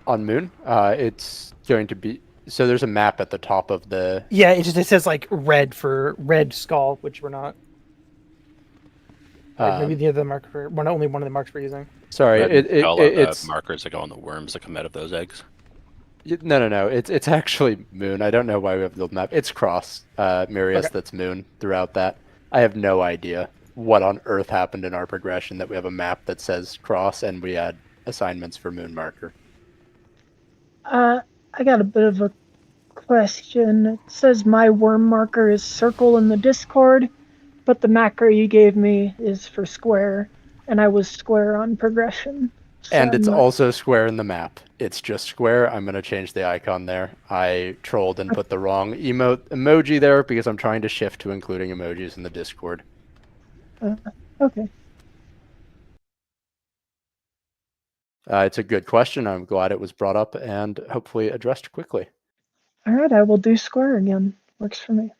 S2: On moon, it's going to be, so there's a map at the top of the...
S10: Yeah, it says like red for red skull, which we're not. Maybe the other marker, only one of the marks we're using.
S2: Sorry,
S7: it's markers that go on the worms that come out of those eggs.
S2: No. It's actually moon. I don't know why we have the map. It's cross, Mirius, that's moon throughout that. I have no idea what on earth happened in our progression that we have a map that says cross and we had assignments for moon marker.
S6: I got a bit of a question. It says my worm marker is circle in the Discord, but the macro you gave me is for square, and I was square on progression. So
S2: And it's
S6: I'm not-
S2: also square in the map. It's just square. I'm going to change the icon there. I trolled and put the wrong emoji there because I'm trying to shift to including emojis in the Discord.
S6: Okay.
S2: It's a good question. I'm glad it was brought up and hopefully addressed quickly.
S6: All right, I will do square again. Works for me.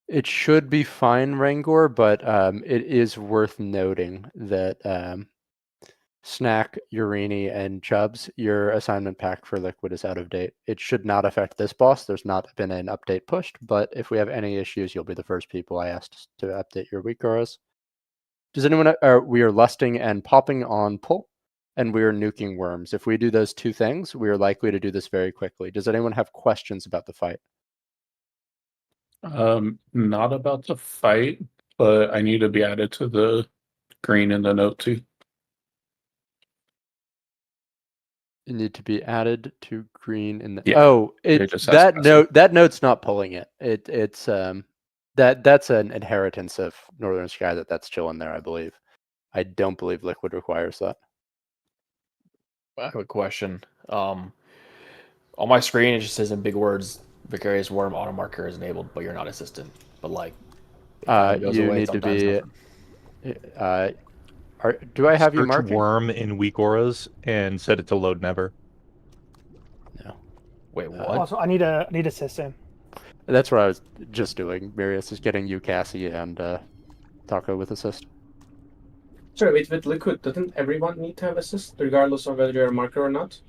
S2: It should be fine, Rangor, but it is worth noting that Snack, Urini, and Chubbs, your assignment pack for Liquid is out of date. It should not affect this boss. There's not been an update pushed, but if we have any issues, you'll be the first people I asked to update your weak auras. Does anyone? We are lusting and popping on pull, and we are nuking worms. If we do those two things, we are likely to do this very quickly. Does anyone have questions about the fight?
S5: Not about the fight, but I need to be added to the green in the note too.
S2: You need to be added to green in the.
S5: Yeah,
S2: Oh,
S5: it just has
S2: that
S5: passive.
S2: note. That note's not pulling it. It's that's an inheritance of Northern Sky that's chilling there. I believe. I don't believe Liquid requires that.
S17: I have a question. On my screen, it just says in big words, Vicarious Worm auto marker is enabled, but you're not assistant. But like, it goes
S2: You
S17: away
S2: need to
S17: sometimes,
S2: be.
S17: nothing.
S2: Do I have you
S19: Search
S2: marking?
S19: worm in weak auras and set it to load never.
S2: No.
S17: Wait, what?
S10: Also, I need assistant.
S2: That's what I was just doing. Mirius is getting you, Cassie, and Taco with assist.
S14: Sorry, wait, with liquid, doesn't everyone need to have assist, regardless of whether you're a marker or not?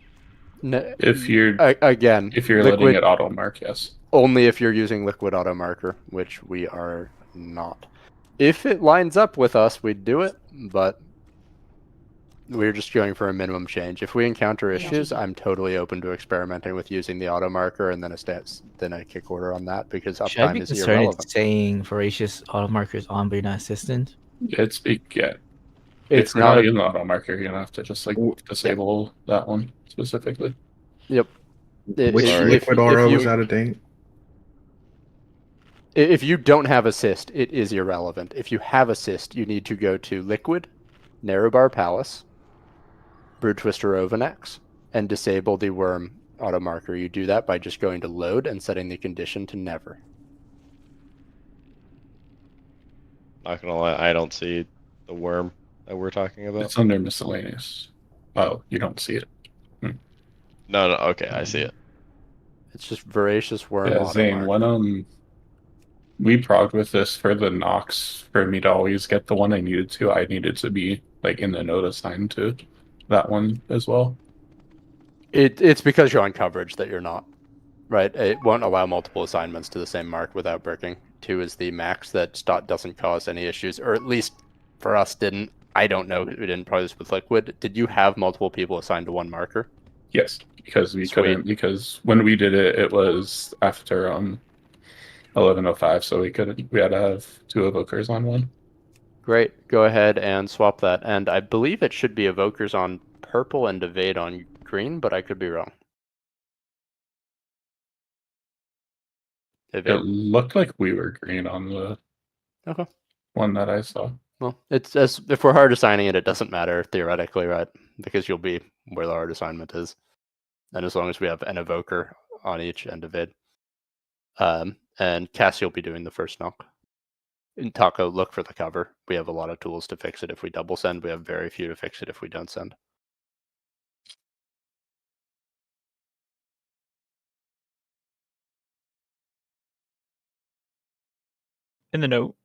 S2: No,
S5: If you're
S2: again,
S5: if you're
S2: liquid,
S5: letting it auto mark, yes.
S2: only if you're using liquid auto marker, which we are not. If it lines up with us, we'd do it, but we're just going for a minimum change. If we encounter issues, I'm totally open to experimenting with using the auto marker and then a kick order on that, because
S9: Should I
S2: uptime
S9: be
S2: is
S9: concerned
S2: irrelevant.
S9: it's saying voracious auto markers on but you're not assistant?
S5: It's yeah.
S2: It's
S5: If you're not
S2: not
S5: using auto marker, you're gonna have to just like disable that one specifically.
S2: Yep.
S13: Which liquid aura was out of date?
S2: If you don't have assist, it is irrelevant. If you have assist, you need to go to Liquid, Narrowbar Palace, Brood Twister Ovanex, and disable the Worm auto marker. You do that by just going to Load and setting the condition to Never.
S12: Not gonna lie, I don't see the worm that we're talking about.
S5: It's under miscellaneous. Oh, you don't see it.
S12: No, okay, I see it.
S2: It's just Voracious Worm
S5: Yeah,
S2: auto
S5: Zane,
S2: marker.
S5: when we progged with this for the Nox, for me to always get the one I needed to, I needed to be like in the node assigned to that one as well.
S2: It's because you're on coverage that you're not. Right? It won't allow multiple assignments to the same mark without bricking. 2 is the max that doesn't cause any issues, or at least for us didn't. I don't know. We didn't probably this with Liquid. Did you have multiple people assigned to one marker?
S5: Yes, because we couldn't. Because when we did it, it was after 11:05, so we couldn't. We had to have 2 evokers on one.
S2: Great. Go ahead and swap that. And I believe it should be evokers on purple and evade on green, but I could be wrong.
S5: It looked like we were green on the one that I saw.
S2: Well, it's as if we're hard assigning it, it doesn't matter theoretically, right? Because you'll be where the hard assignment is, and as long as we have an evoker on each end of it, and Cassie will be doing the first knock. In Taco, look for the cover. We have a lot of tools to fix it if we double send. We have very few to fix it if we don't send.
S8: In the note.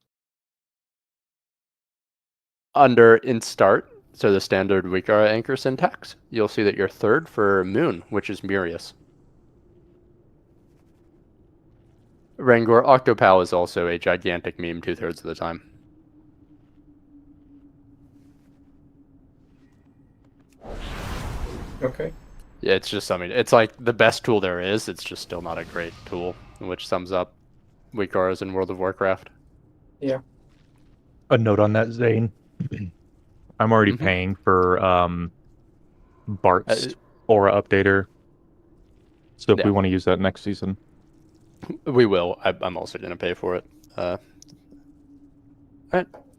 S2: Under in start, so the standard Wikara anchor syntax, you'll see that you're third for Moon, which is Murius. Rangor Octopal is also a gigantic meme 2/3 of the time.
S14: Okay.
S2: Yeah, it's just something. It's like the best tool there is. It's just still not a great tool, which sums up Wikaras in World of Warcraft.
S14: Yeah.
S19: A note on that, Zane. I'm already paying for Bart's Aura Updater. So if we want to use that next season.
S2: We will. I'm also going to pay for it. Alright.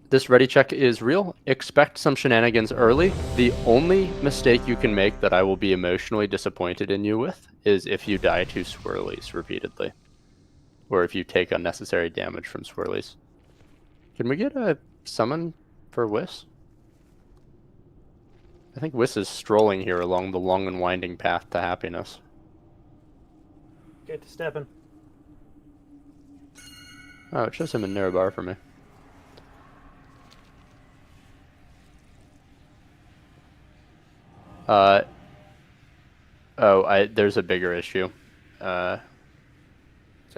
S2: This ready check is real. Expect some shenanigans early. The only mistake you can make that I will be emotionally disappointed in you with is if you die to swirlies repeatedly. Or if you take unnecessary damage from swirlies. Can we get a summon for Whis? I think Whis is strolling here along the long and winding path to happiness.
S10: Get to stepping.
S2: Oh, it shows him in Narrowbar for me. There's a bigger issue.
S10: So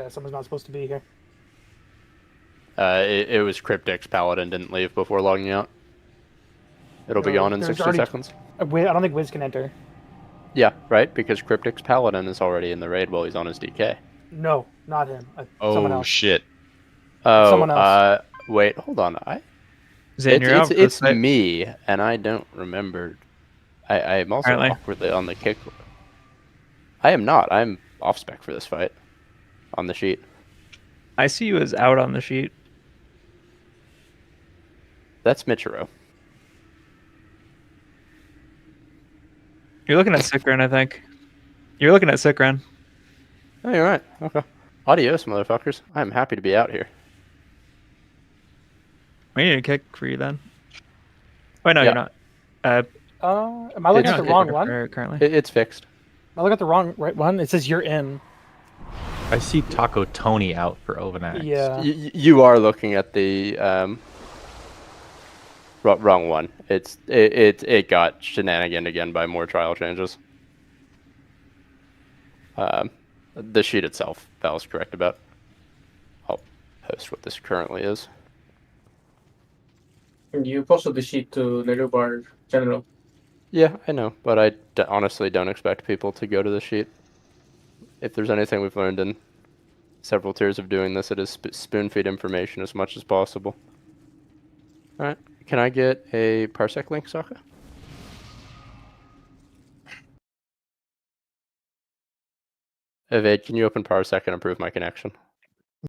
S10: someone's not supposed to be here.
S2: It was Cryptix Paladin didn't leave before logging out. It'll be gone in 60 seconds.
S10: Wait, I don't think Wiz can enter.
S2: Yeah, right? Because Cryptix Paladin is already in the raid while he's on his DK.
S10: No, not him. Someone
S12: Oh
S10: else.
S12: shit.
S2: Oh,
S10: Someone else.
S2: Wait, hold on.
S8: Zane, you're out for
S2: it's
S8: the fight.
S2: me, and I don't remember. I'm also
S8: Apparently.
S2: awkwardly on the kick. I am not. I'm off spec for this fight. On the sheet.
S8: I see you as out on the sheet.
S2: That's Michiro.
S8: You're looking at Sikran, I think. You're looking at Sikran.
S2: Oh, you're right. Okay. Adios, motherfuckers. I'm happy to be out here.
S8: We need a kick for you then. Wait, no,
S2: Yeah.
S8: you're not.
S10: Am I looking at the wrong one?
S8: Currently.
S2: It's fixed.
S10: Am I looking at the wrong right one? It says you're in.
S19: I see Taco Tony out for Overnax.
S10: Yeah.
S2: You are looking at the Wrong one. It got shenanigan again by more trial changes. The sheet itself, Val is correct about. I'll post what this currently is.
S14: You posted the sheet to Nerubar General.
S2: Yeah, I know, but I honestly don't expect people to go to the sheet. If there's anything we've learned in several tiers of doing this, it is spoon feed information as much as possible. All right, can I get a parsec link, Sokka? Evade, can you open parsec and improve my connection?